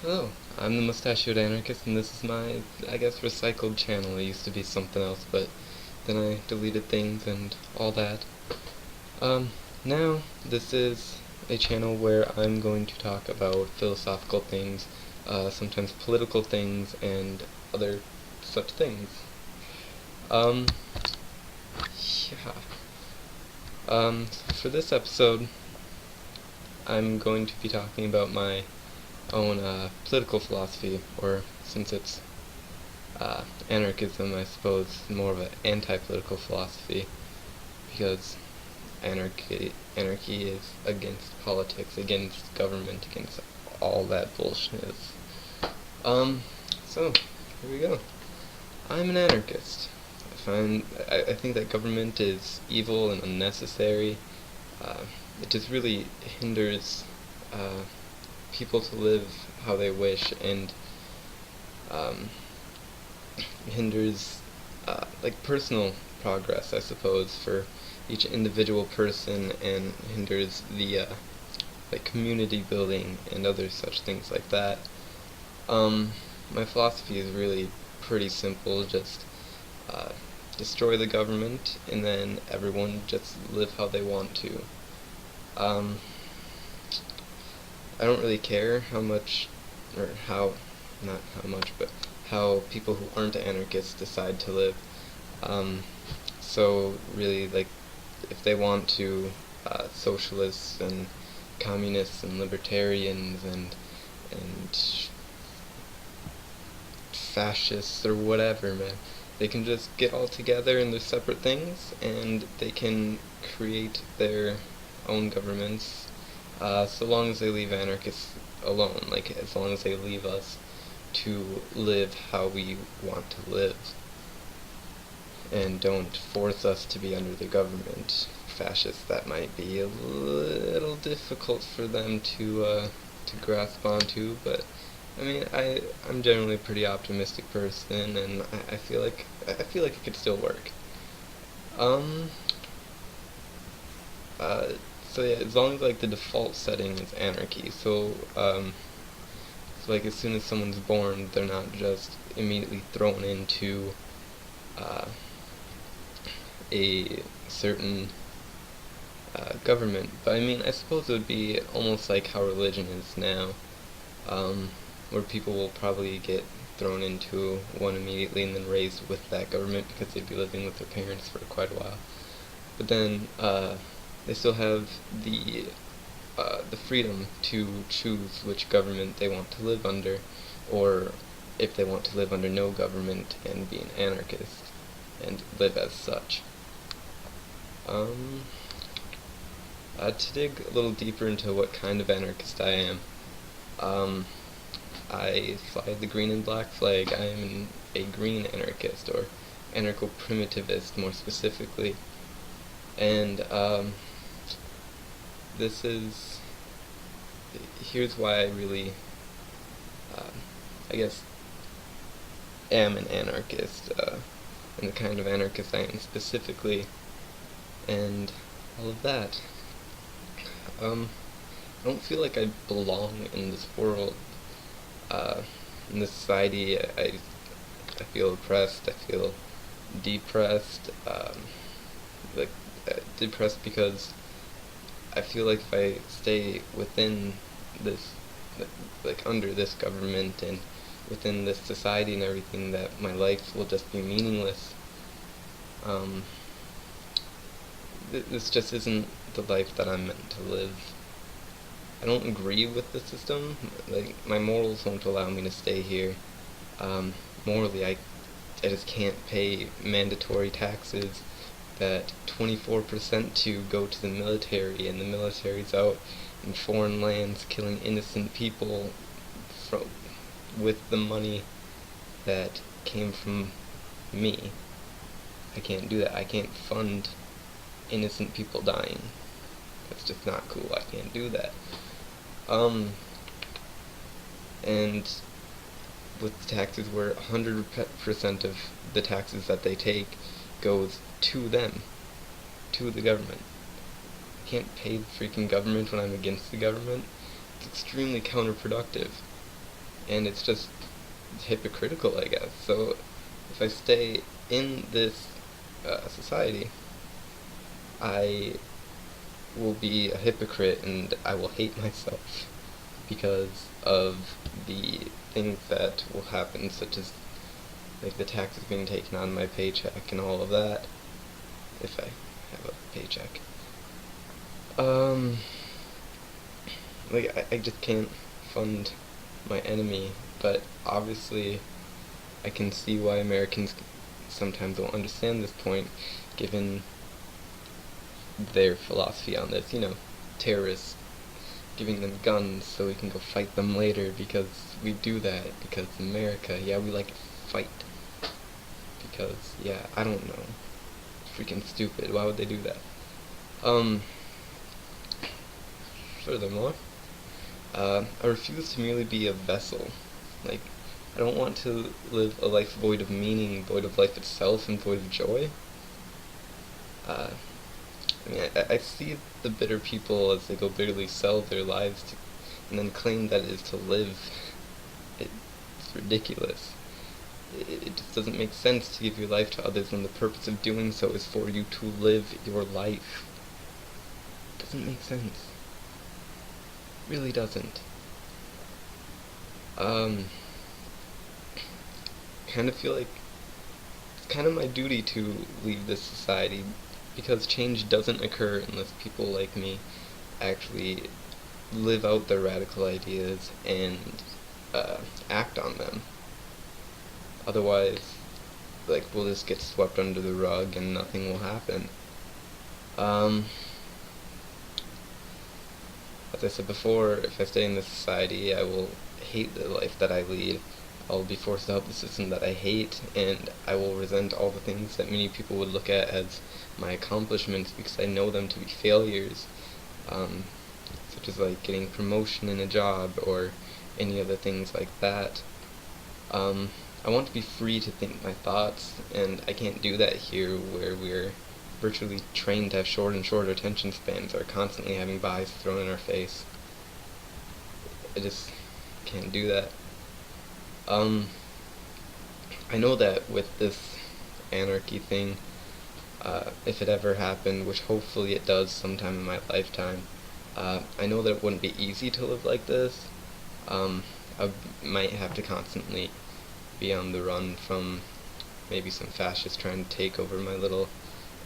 Hello, I'm the Mustachioed Anarchist, and this is my, I guess, recycled channel. It used to be something else, but then I deleted things and all that. Now, this is a channel where I'm going to talk about philosophical things, sometimes political things, and other such things. Um, yeah. For this episode, I'm going to be talking about my own political philosophy, or since it's anarchism, I suppose, more of an anti-political philosophy, because anarchy is against politics, against government, against all that bullshit. So here we go. I'm an anarchist. I think that government is evil and unnecessary. It just really hinders people to live how they wish, and um, hinders like personal progress, I suppose, for each individual person, and hinders the like community building and other such things like that. My philosophy is really pretty simple: just uh, destroy the government, and then everyone just live how they want to. Um, I don't really care how much, or how, not how much, but how people who aren't anarchists decide to live. Um, so really, like, if they want to, socialists and communists and libertarians and fascists or whatever, man, they can just get all together in their separate things, and they can create their own governments, so long as they leave anarchists alone, like as long as they leave us to live how we want to live, and don't force us to be under the government. Fascists, that might be a little difficult for them to grasp onto, but I mean, I'm generally a pretty optimistic person, and I feel like it could still work. Um, so yeah, as long as like the default setting is anarchy, so like as soon as someone's born, they're not just immediately thrown into uh, a certain government. But I mean, I suppose it would be almost like how religion is now, where people will probably get thrown into one immediately and then raised with that government because they'd be living with their parents for quite a while. But then they still have the freedom to choose which government they want to live under, or if they want to live under no government and be an anarchist and live as such. Um, to dig a little deeper into what kind of anarchist I am, um, I fly the green and black flag. I am a green anarchist, or anarcho-primitivist more specifically, and this is here's why I really, I guess, am an anarchist, and the kind of anarchist I am specifically, and all of that. I don't feel like I belong in this world, in this society. I feel oppressed. I feel depressed. Like depressed because I feel like if I stay within this, like under this government and within this society and everything, that my life will just be meaningless. Um, this just isn't the life that I'm meant to live. I don't agree with the system. Like, my morals won't allow me to stay here. Morally, I just can't pay mandatory taxes that 24% to go to the military, and the military's out in foreign lands killing innocent people with the money that came from me. I can't do that. I can't fund innocent people dying. That's just not cool. I can't do that. And with the taxes, where 100% of the taxes that they take goes to them, to the government. I can't pay the freaking government when I'm against the government. It's extremely counterproductive. and it's just hypocritical, I guess. So if I stay in this society, I will be a hypocrite and I will hate myself because of the things that will happen, such as like the taxes being taken on my paycheck and all of that, if I have a paycheck. I just can't fund my enemy, but obviously I can see why Americans sometimes don't understand this point, given their philosophy on this. Terrorists, giving them guns so we can go fight them later, because we do that because America, yeah, we like to fight. Because, yeah, I don't know. Freaking stupid. Why would they do that? Furthermore, I refuse to merely be a vessel. Like, I don't want to live a life void of meaning, void of life itself, and void of joy. I see the bitter people as they go bitterly sell their lives and then claim that it is to live. It's ridiculous. It just doesn't make sense to give your life to others when the purpose of doing so is for you to live your life. It doesn't make sense. It really doesn't. Kind of feel like it's kind of my duty to leave this society, because change doesn't occur unless people like me actually live out their radical ideas and act on them. Otherwise, we'll just get swept under the rug and nothing will happen. As I said before, if I stay in this society, I will hate the life that I lead. I will be forced to help the system that I hate, and I will resent all the things that many people would look at as my accomplishments because I know them to be failures, such as getting promotion in a job or any other things like that. I want to be free to think my thoughts, and I can't do that here where we're virtually trained to have shorter and shorter attention spans, or constantly having bias thrown in our face. I just can't do that. I know that with this anarchy thing, if it ever happened, which hopefully it does sometime in my lifetime, I know that it wouldn't be easy to live like this. I might have to constantly be on the run from maybe some fascists trying to take over my little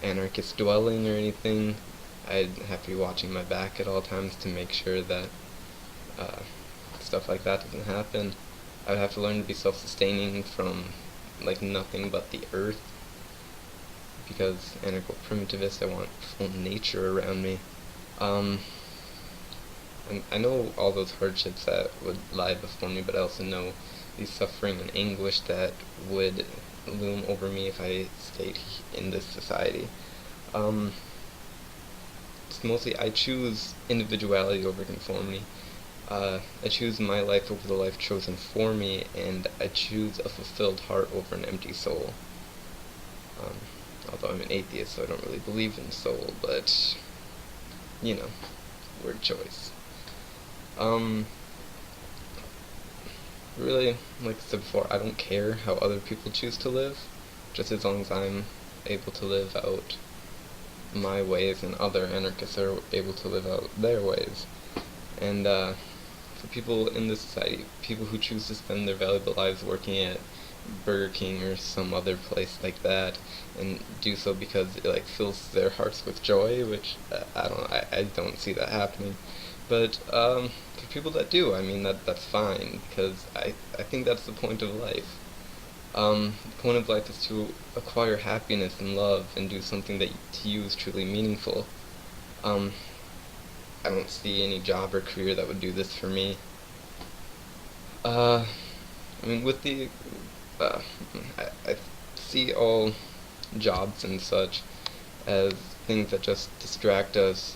anarchist dwelling or anything. I'd have to be watching my back at all times to make sure that stuff like that doesn't happen. I would have to learn to be self-sustaining from nothing but the earth, because anarcho-primitivist, I want full nature around me. And I know all those hardships that would lie before me, but I also know the suffering and anguish that would loom over me if I stayed in this society. It's mostly I choose individuality over conformity. I choose my life over the life chosen for me, and I choose a fulfilled heart over an empty soul. Although I'm an atheist, so I don't really believe in soul, but, word choice. Really, like I said before, I don't care how other people choose to live, just as long as I'm able to live out my ways and other anarchists are able to live out their ways. And for people in this society, people who choose to spend their valuable lives working at Burger King or some other place like that, and do so because it fills their hearts with joy, which I don't see that happening. But for people that do, I mean that's fine, because I think that's the point of life. The point of life is to acquire happiness and love and do something that to you is truly meaningful. I don't see any job or career that would do this for me. With the I see all jobs and such as things that just distract us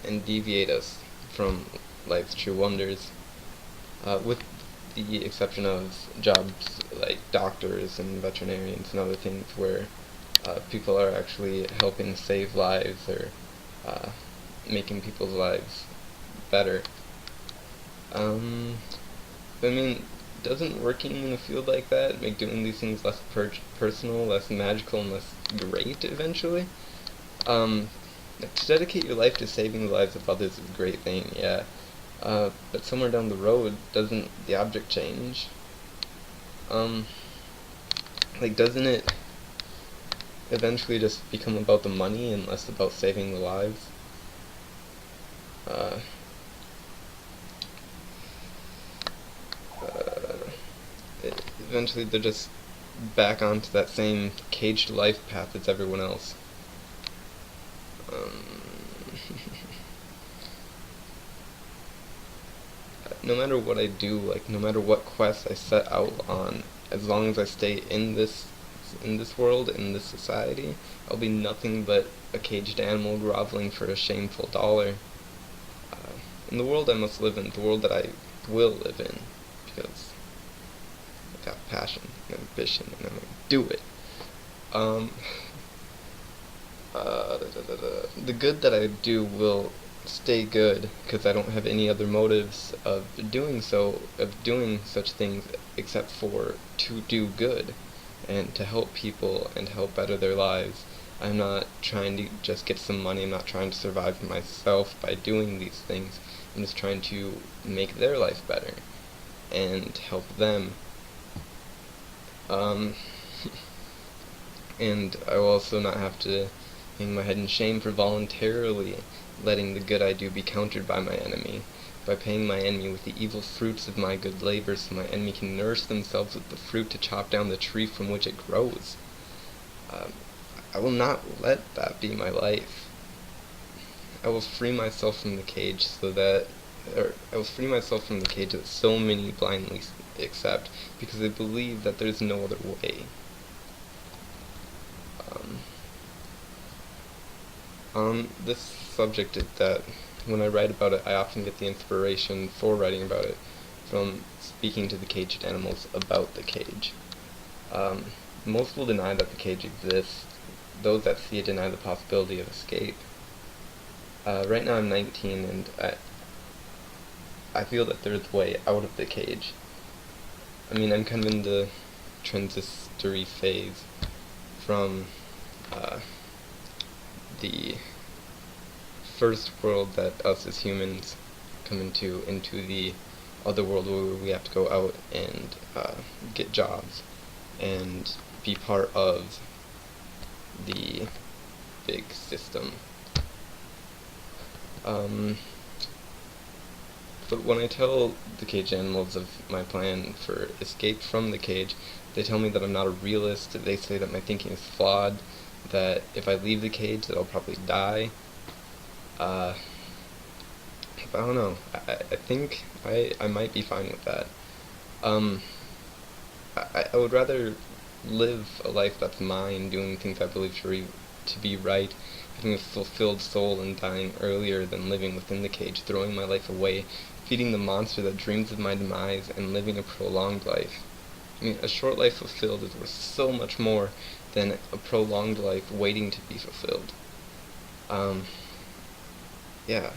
and deviate us from life's true wonders, with the exception of jobs like doctors and veterinarians and other things where people are actually helping save lives or making people's lives better. Um, I mean, doesn't working in a field like that make doing these things less personal, less magical, and less great eventually? Um, to dedicate your life to saving the lives of others is a great thing, yeah. But somewhere down the road, doesn't the object change? Um, doesn't it eventually just become about the money and less about saving the lives? Uh, uh, Eventually they're just back onto that same caged life path as everyone else. Um, no matter what I do, no matter what quest I set out on, as long as I stay in this world, in this society, I'll be nothing but a caged animal groveling for a shameful dollar. In the world I must live in, the world that I will live in, because I got passion and ambition, and I'm gonna do it. Um, the good that I do will stay good because I don't have any other motives of doing such things except for to do good and to help people and help better their lives. I'm not trying to just get some money. I'm not trying to survive for myself by doing these things. I'm just trying to make their life better and help them. Um, and I will also not have to hang my head in shame for voluntarily letting the good I do be countered by my enemy, by paying my enemy with the evil fruits of my good labor so my enemy can nourish themselves with the fruit to chop down the tree from which it grows. Um, I will not let that be my life. I will free myself from the cage I will free myself from the cage that so many blindly accept because they believe that there's no other way. Um, on this subject, that when I write about it, I often get the inspiration for writing about it from speaking to the caged animals about the cage. Um, Most will deny that the cage exists. Those that see it deny the possibility of escape. Right now I'm 19 and I feel that there's a way out of the cage. I mean, I'm kind of in the transitory phase from the first world that us as humans come into the other world where we have to go out and get jobs and be part of the big system. But when I tell the cage animals of my plan for escape from the cage, they tell me that I'm not a realist. They say that my thinking is flawed, that if I leave the cage that I'll probably die. But I don't know. I think I might be fine with that. Um, I would rather live a life that's mine, doing things I believe to be right, having a fulfilled soul and dying earlier than living within the cage, throwing my life away, feeding the monster that dreams of my demise, and living a prolonged life. I mean, a short life fulfilled is worth so much more than a prolonged life waiting to be fulfilled. Um, yeah.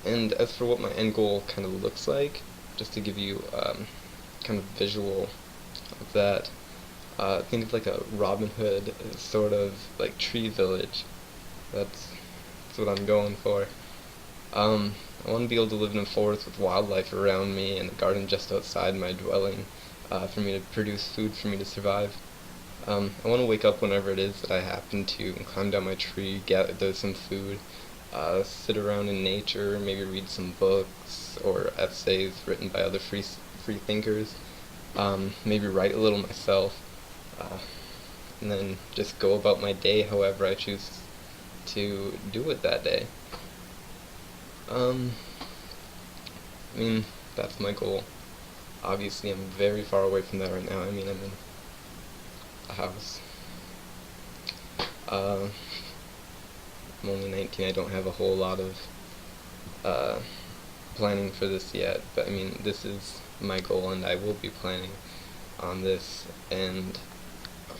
And as for what my end goal kind of looks like, just to give you kind of visual of that, think of like a Robin Hood sort of like tree village. That's what I'm going for. I want to be able to live in a forest with wildlife around me and a garden just outside my dwelling for me to produce food for me to survive. I want to wake up whenever it is that I happen to and climb down my tree, gather some food, sit around in nature, maybe read some books or essays written by other free thinkers, maybe write a little myself, and then just go about my day however I choose to do it that day. I mean, that's my goal. Obviously, I'm very far away from that right now. I mean, I'm in a house. I'm only 19. I don't have a whole lot of planning for this yet, but I mean, this is my goal, and I will be planning on this, and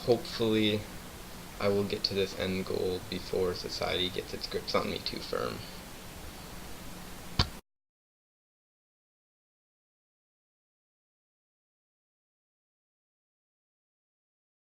hopefully I will get to this end goal before society gets its grips on me too firm.